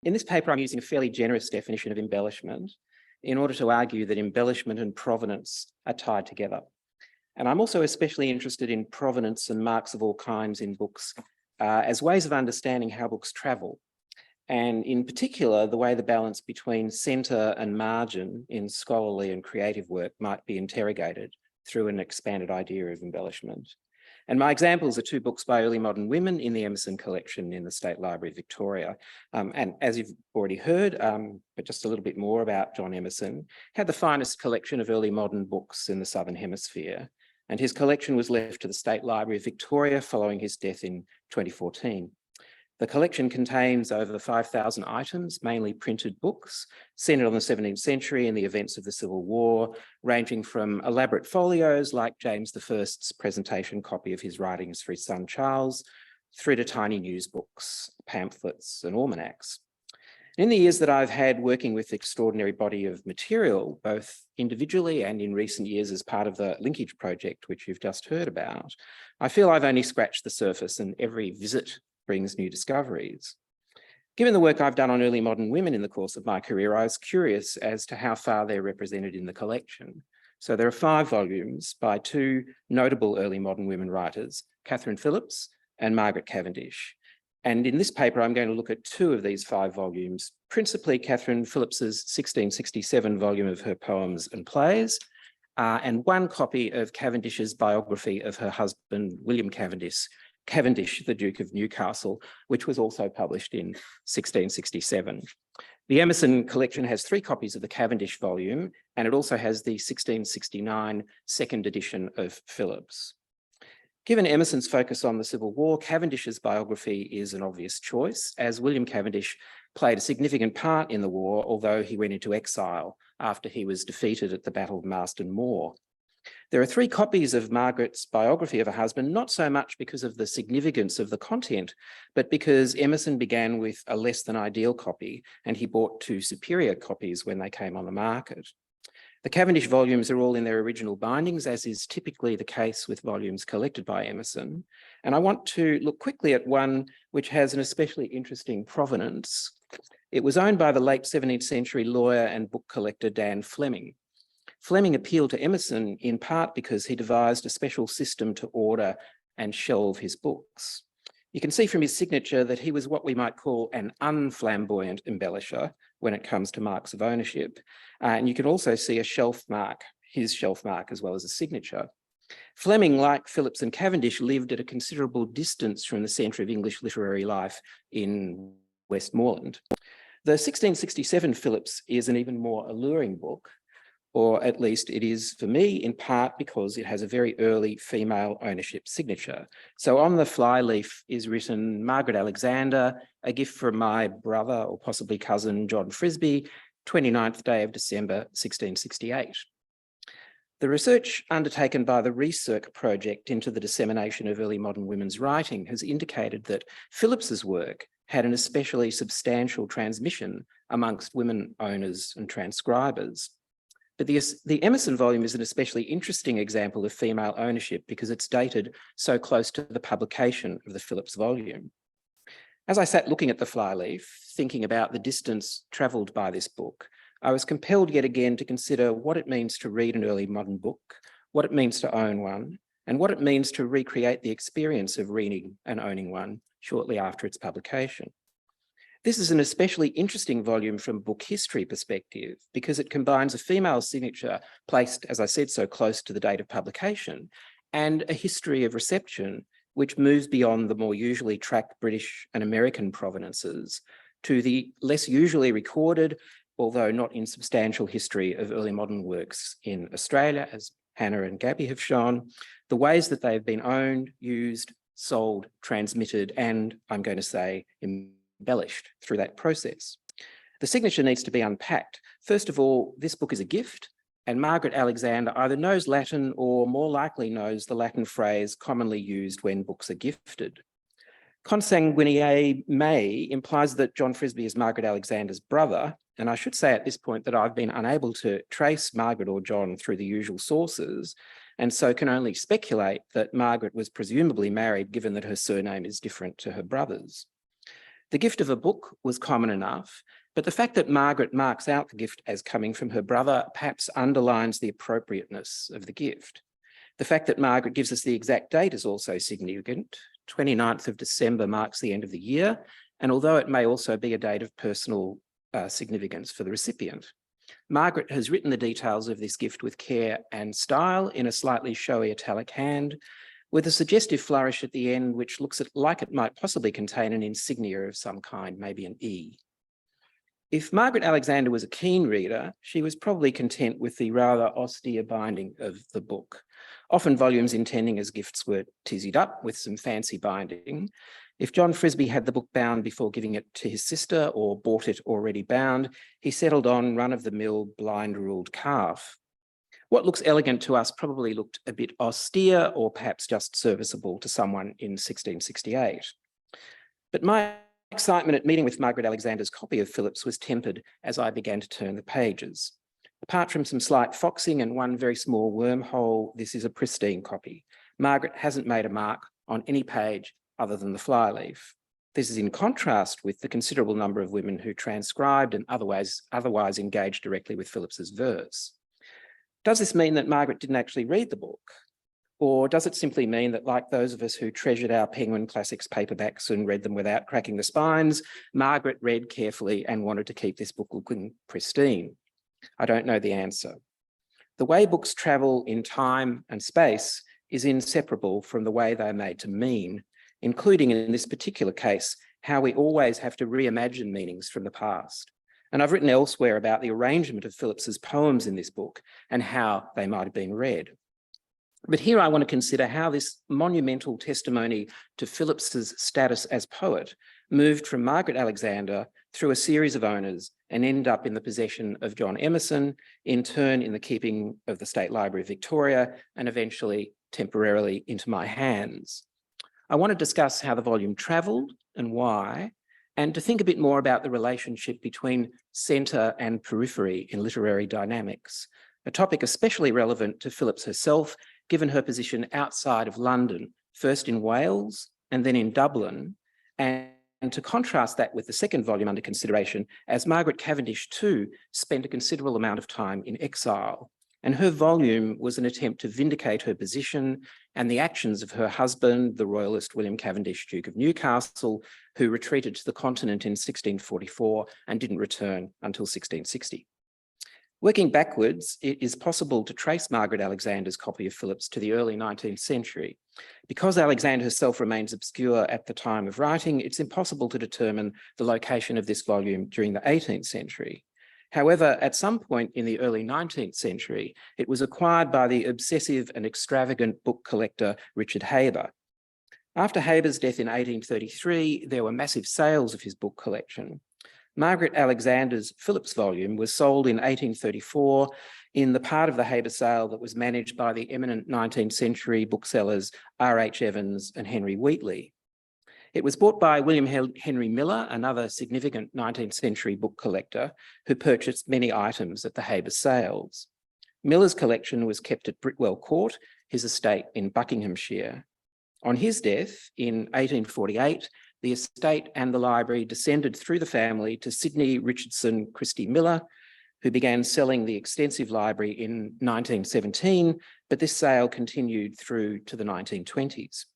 In this paper, I'm using a fairly generous definition of embellishment in order to argue that embellishment and provenance are tied together. And I'm also especially interested in provenance and marks of all kinds in books as ways of understanding how books travel. And in particular, the way the balance between centre and margin in scholarly and creative work might be interrogated through an expanded idea of embellishment. And my examples are two books by early modern women in the Emmerson Collection in the State Library of Victoria. And as you've already heard, but just a little bit more about John Emmerson, had the finest collection of early modern books in the Southern Hemisphere. And his collection was left to the State Library of Victoria following his death in 2014. The collection contains over 5,000 items, mainly printed books, centred on the 17th century and the events of the Civil War, ranging from elaborate folios like James I's presentation copy of his writings for his son Charles, through to tiny news books, pamphlets and almanacs. In the years that I've had working with the extraordinary body of material, both individually and in recent years as part of the linkage project, which you've just heard about, I feel I've only scratched the surface, and every visit brings new discoveries. Given the work I've done on early modern women in the course of my career, I was curious as to how far they're represented in the collection. So there are 5 volumes by 2 notable early modern women writers, Katherine Philips and Margaret Cavendish. And in this paper, I'm going to look at 2 of these 5 volumes, principally Katherine Phillips's 1667 volume of her poems and plays, and 1 copy of Cavendish's biography of her husband, William Cavendish, the Duke of Newcastle, which was also published in 1667. The Emmerson Collection has 3 copies of the Cavendish volume, and it also has the 1669 second edition of Phillips. Given Emerson's focus on the Civil War, Cavendish's biography is an obvious choice, as William Cavendish played a significant part in the war, although he went into exile after he was defeated at the Battle of Marston Moor. There are 3 copies of Margaret's biography of her husband, not so much because of the significance of the content, but because Emerson began with a less than ideal copy, and he bought 2 superior copies when they came on the market. The Cavendish volumes are all in their original bindings, as is typically the case with volumes collected by Emerson. And I want to look quickly at one which has an especially interesting provenance. It was owned by the late 17th century lawyer and book collector Dan Fleming. Fleming appealed to Emerson in part because he devised a special system to order and shelve his books. You can see from his signature that he was what we might call an unflamboyant embellisher when it comes to marks of ownership. And you can also see a shelf mark, his shelf mark, as well as a signature. Fleming, like Phillips and Cavendish, lived at a considerable distance from the centre of English literary life in Westmoreland. The 1667 Phillips is an even more alluring book, or at least it is for me, in part because it has a very early female ownership signature. So on the flyleaf is written, Margaret Alexander, a gift from my brother or possibly cousin, John Frisby, 29th day of December, 1668. The research undertaken by the Research Project into the dissemination of early modern women's writing has indicated that Phillips's work had an especially substantial transmission amongst women owners and transcribers. But the Emmerson volume is an especially interesting example of female ownership because it's dated so close to the publication of the Phillips volume. As I sat looking at the flyleaf, thinking about the distance travelled by this book, I was compelled yet again to consider what it means to read an early modern book, what it means to own one, and what it means to recreate the experience of reading and owning one shortly after its publication. This is an especially interesting volume from a book history perspective because it combines a female signature placed, as I said, so close to the date of publication, and a history of reception which moves beyond the more usually tracked British and American provenances to the less usually recorded, although not insubstantial, history of early modern works in Australia, as Hannah and Gabby have shown, the ways that they've been owned, used, sold, transmitted, and I'm going to say embellished through that process. The signature needs to be unpacked. First of all, this book is a gift, and Margaret Alexander either knows Latin or more likely knows the Latin phrase commonly used when books are gifted. Consanguinea me implies that John Frisby is Margaret Alexander's brother, and I should say at this point that I've been unable to trace Margaret or John through the usual sources, and so can only speculate that Margaret was presumably married given that her surname is different to her brother's. The gift of a book was common enough, but the fact that Margaret marks out the gift as coming from her brother perhaps underlines the appropriateness of the gift. The fact that Margaret gives us the exact date is also significant. 29th of December marks the end of the year, and although it may also be a date of personal significance for the recipient. Margaret has written the details of this gift with care and style in a slightly showy italic hand, with a suggestive flourish at the end, which looks like it might possibly contain an insignia of some kind, maybe an E. If Margaret Alexander was a keen reader, she was probably content with the rather austere binding of the book. Often volumes intending as gifts were tizzied up with some fancy binding. If John Frisbee had the book bound before giving it to his sister or bought it already bound, he settled on run-of-the-mill blind-ruled calf. What looks elegant to us probably looked a bit austere or perhaps just serviceable to someone in 1668. But my excitement at meeting with Margaret Alexander's copy of Philips was tempered as I began to turn the pages. Apart from some slight foxing and one very small wormhole, this is a pristine copy. Margaret hasn't made a mark on any page other than the flyleaf. This is in contrast with the considerable number of women who transcribed and otherwise engaged directly with Phillips's verse. Does this mean that Margaret didn't actually read the book? Or does it simply mean that, like those of us who treasured our Penguin Classics paperbacks and read them without cracking the spines, Margaret read carefully and wanted to keep this book looking pristine? I don't know the answer. The way books travel in time and space is inseparable from the way they're made to mean, including in this particular case, how we always have to reimagine meanings from the past. And I've written elsewhere about the arrangement of Phillips's poems in this book and how they might have been read. But here I want to consider how this monumental testimony to Phillips's status as poet moved from Margaret Alexander through a series of owners and ended up in the possession of John Emmerson, in turn in the keeping of the State Library of Victoria, and eventually temporarily into my hands. I want to discuss how the volume travelled and why, and to think a bit more about the relationship between centre and periphery in literary dynamics, a topic especially relevant to Phillips herself, given her position outside of London, first in Wales and then in Dublin, and to contrast that with the second volume under consideration, as Margaret Cavendish too spent a considerable amount of time in exile. And her volume was an attempt to vindicate her position and the actions of her husband, the royalist William Cavendish, Duke of Newcastle, who retreated to the continent in 1644 and didn't return until 1660. Working backwards, it is possible to trace Margaret Alexander's copy of Phillips to the early 19th century. Because Alexander herself remains obscure at the time of writing, it's impossible to determine the location of this volume during the 18th century. However, at some point in the early 19th century, it was acquired by the obsessive and extravagant book collector Richard Haber. After Haber's death in 1833, there were massive sales of his book collection. Margaret Alexander's Phillips volume was sold in 1834 in the part of the Haber sale that was managed by the eminent 19th century booksellers R.H. Evans and Henry Wheatley. It was bought by William Henry Miller, another significant 19th century book collector, who purchased many items at the Haber sales. Miller's collection was kept at Britwell Court, his estate in Buckinghamshire. On his death in 1848, the estate and the library descended through the family to Sidney Richardson Christie Miller, who began selling the extensive library in 1917, but this sale continued through to the 1920s.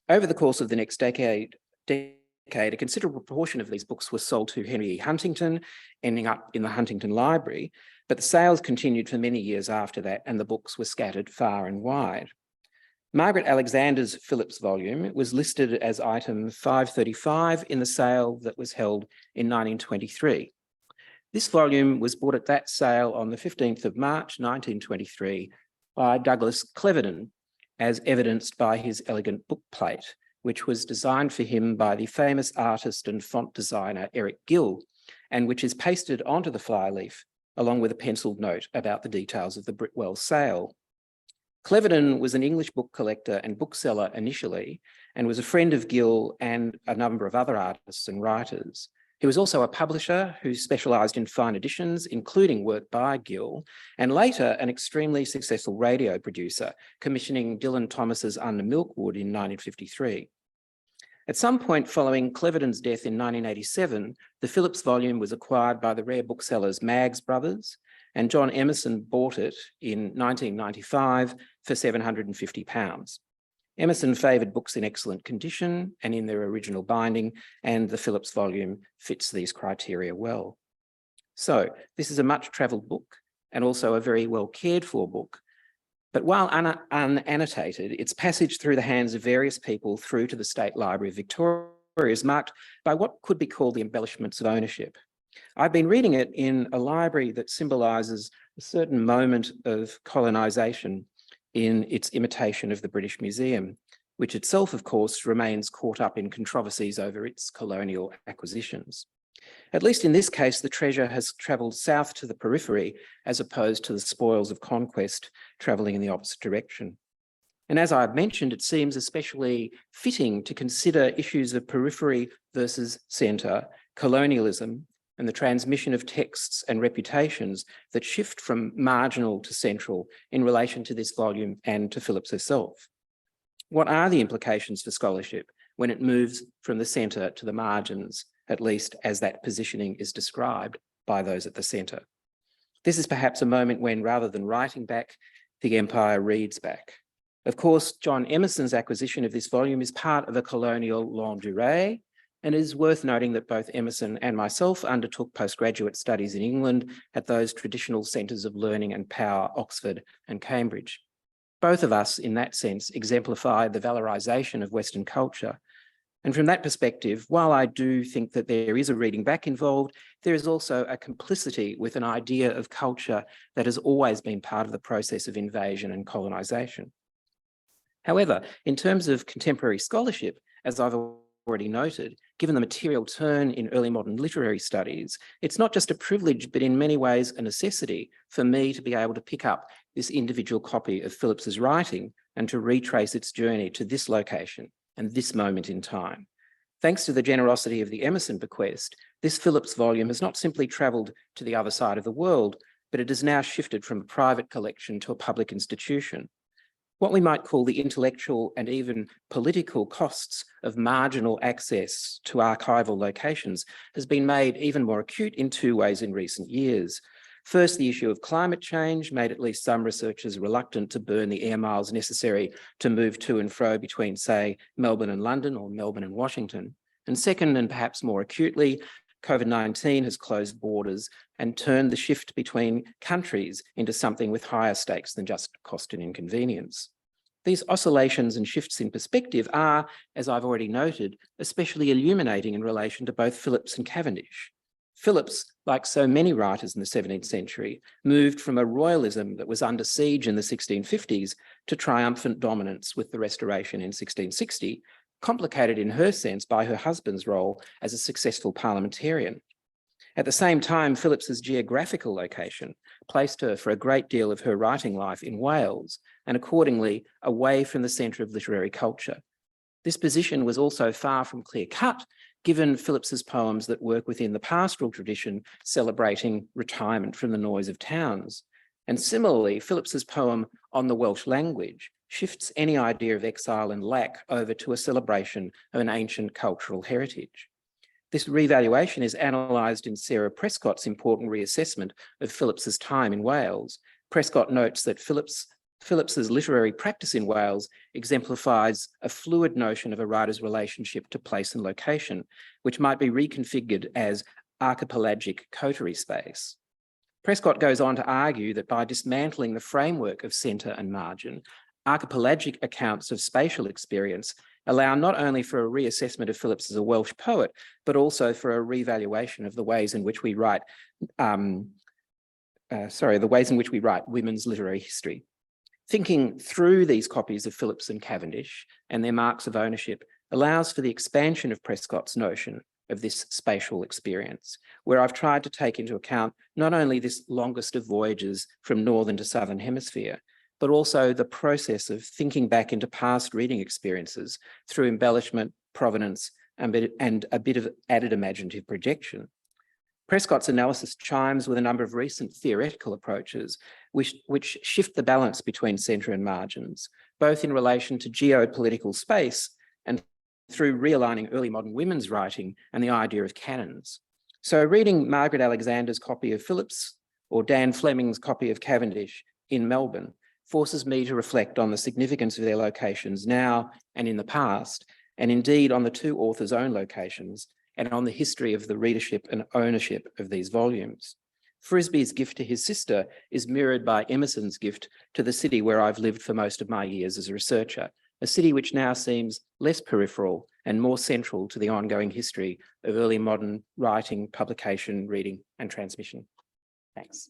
Over the course of the next decade, a considerable proportion of these books were sold to Henry E. Huntington, ending up in the Huntington Library, but the sales continued for many years after that, and the books were scattered far and wide. Margaret Alexander's Phillips volume was listed as item 535 in the sale that was held in 1923. This volume was bought at that sale on the 15th of March, 1923 by Douglas Clevedon, as evidenced by his elegant bookplate, which was designed for him by the famous artist and font designer Eric Gill, and which is pasted onto the flyleaf, along with a penciled note about the details of the Britwell sale. Clevedon was an English book collector and bookseller initially, and was a friend of Gill and a number of other artists and writers. He was also a publisher who specialised in fine editions, including work by Gill, and later an extremely successful radio producer, commissioning Dylan Thomas's Under Milkwood in 1953. At some point following Cleverton's death in 1987, the Philips volume was acquired by the rare booksellers Maggs Brothers, and John Emmerson bought it in 1995 for £750. Emmerson favoured books in excellent condition and in their original binding, and the Philips volume fits these criteria well. So this is a much travelled book and also a very well cared for book. But while unannotated, its passage through the hands of various people through to the State Library of Victoria is marked by what could be called the embellishments of ownership. I've been reading it in a library that symbolises a certain moment of colonisation in its imitation of the British Museum, which itself, of course, remains caught up in controversies over its colonial acquisitions. At least in this case, the treasure has travelled south to the periphery as opposed to the spoils of conquest travelling in the opposite direction. And as I've mentioned, it seems especially fitting to consider issues of periphery versus centre, colonialism, and the transmission of texts and reputations that shift from marginal to central in relation to this volume and to Philips herself. What are the implications for scholarship when it moves from the centre to the margins, at least as that positioning is described by those at the centre? This is perhaps a moment when, rather than writing back, the empire reads back. Of course, John Emerson's acquisition of this volume is part of a colonial longue durée, and it is worth noting that both Emmerson and myself undertook postgraduate studies in England at those traditional centres of learning and power, Oxford and Cambridge. Both of us, in that sense, exemplify the valorisation of Western culture. And from that perspective, while I do think that there is a reading back involved, there is also a complicity with an idea of culture that has always been part of the process of invasion and colonisation. However, in terms of contemporary scholarship, as I've already noted, given the material turn in early modern literary studies, it's not just a privilege, but in many ways a necessity for me to be able to pick up this individual copy of Phillips's writing and to retrace its journey to this location and this moment in time. Thanks to the generosity of the Emmerson bequest, this Philips volume has not simply travelled to the other side of the world, but it has now shifted from a private collection to a public institution. What we might call the intellectual and even political costs of marginal access to archival locations has been made even more acute in two ways in recent years. First, the issue of climate change made at least some researchers reluctant to burn the air miles necessary to move to and fro between, say, Melbourne and London or Melbourne and Washington. And second, and perhaps more acutely, COVID-19 has closed borders and turned the shift between countries into something with higher stakes than just cost and inconvenience. These oscillations and shifts in perspective are, as I've already noted, especially illuminating in relation to both Philips and Cavendish. Philips, like so many writers in the 17th century, moved from a royalism that was under siege in the 1650s to triumphant dominance with the Restoration in 1660, complicated in her sense by her husband's role as a successful parliamentarian. At the same time, Phillips's geographical location placed her for a great deal of her writing life in Wales, and accordingly away from the centre of literary culture. This position was also far from clear-cut, given Phillips's poems that work within the pastoral tradition celebrating retirement from the noise of towns. And similarly, Phillips's poem On the Welsh Language shifts any idea of exile and lack over to a celebration of an ancient cultural heritage. This revaluation is analysed in Sarah Prescott's important reassessment of Phillips's time in Wales. Prescott notes that Phillips's literary practice in Wales exemplifies a fluid notion of a writer's relationship to place and location, which might be reconfigured as archipelagic coterie space. Prescott goes on to argue that by dismantling the framework of centre and margin, archipelagic accounts of spatial experience allow not only for a reassessment of Phillips as a Welsh poet, but also for a revaluation of the ways in which we write, women's literary history. Thinking through these copies of Phillips and Cavendish and their marks of ownership allows for the expansion of Prescott's notion of this spatial experience, where I've tried to take into account not only this longest of voyages from northern to southern hemisphere, but also the process of thinking back into past reading experiences through embellishment, provenance, and a bit of added imaginative projection. Prescott's analysis chimes with a number of recent theoretical approaches which shift the balance between centre and margins, both in relation to geopolitical space and through realigning early modern women's writing and the idea of canons. So reading Margaret Alexander's copy of Philips or Dan Fleming's copy of Cavendish in Melbourne forces me to reflect on the significance of their locations now and in the past, and indeed on the two authors' own locations, and on the history of the readership and ownership of these volumes. Frisby's gift to his sister is mirrored by Emerson's gift to the city where I've lived for most of my years as a researcher, a city which now seems less peripheral and more central to the ongoing history of early modern writing, publication, reading, and transmission. Thanks.